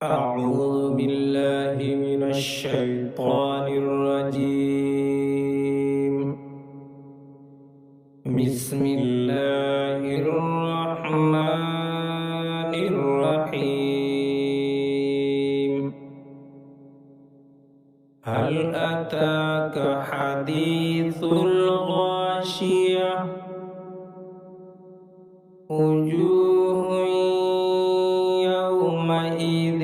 أعوذ بالله من الشيطان الرجيم. بسم الله الرحمن الرحيم. هل أتاك حديث الغاشية؟ وجوه يومئذ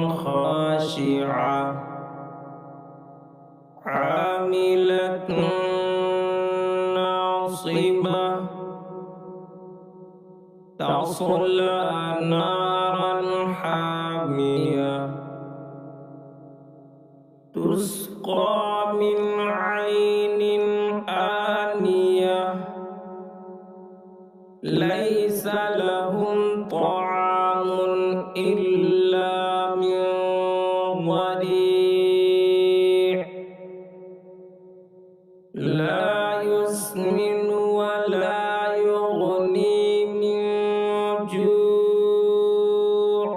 خاشعة عاملة ناصبة تصلى نارا حامية تسقى من عين آنية ليس لهم طعام إلا من ضريع لا يسمن ولا يغني من جوع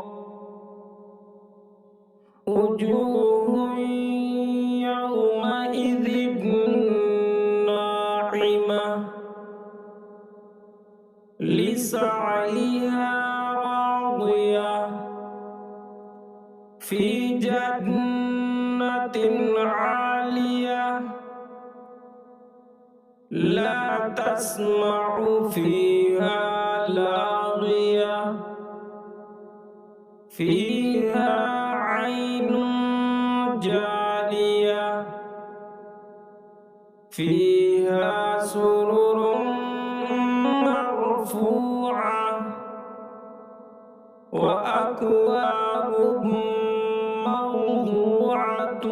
وجوه يومئذ ناعمة لسعيها راضية في جنة عالية لا تسمع فيها لاغية فيها عين جارية فيها سرر مرفوعة وأكواب موضوعة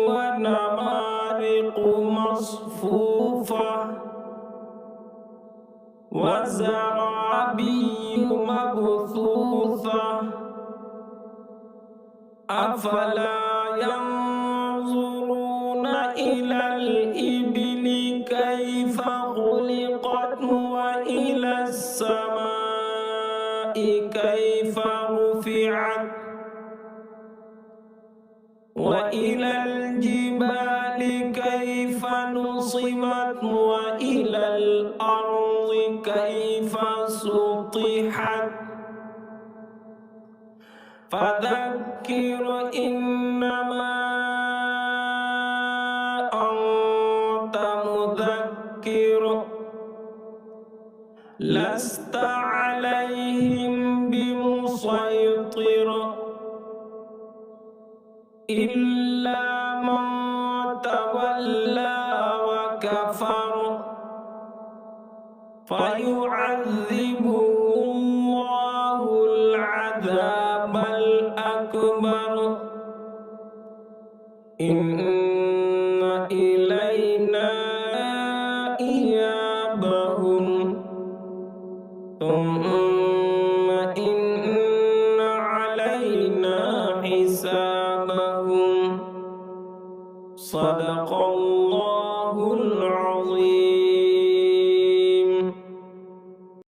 ونمارق مصفوفة وزرابي مبثوثة أفلا ينظرون إلى الإبل كيف خلقت وإلى السماء كيف رفعت وإلى الجبال كيف نصبت وإلى الأرض كيف سطحت فذكر إنما أنت مذكر لست عليهم بمسيطر إلا من تولى وكفر فيعذبه الله العذاب الأكبر إن إلينا إيابهم ثم إن علينا حسابهم صدق الله العظيم.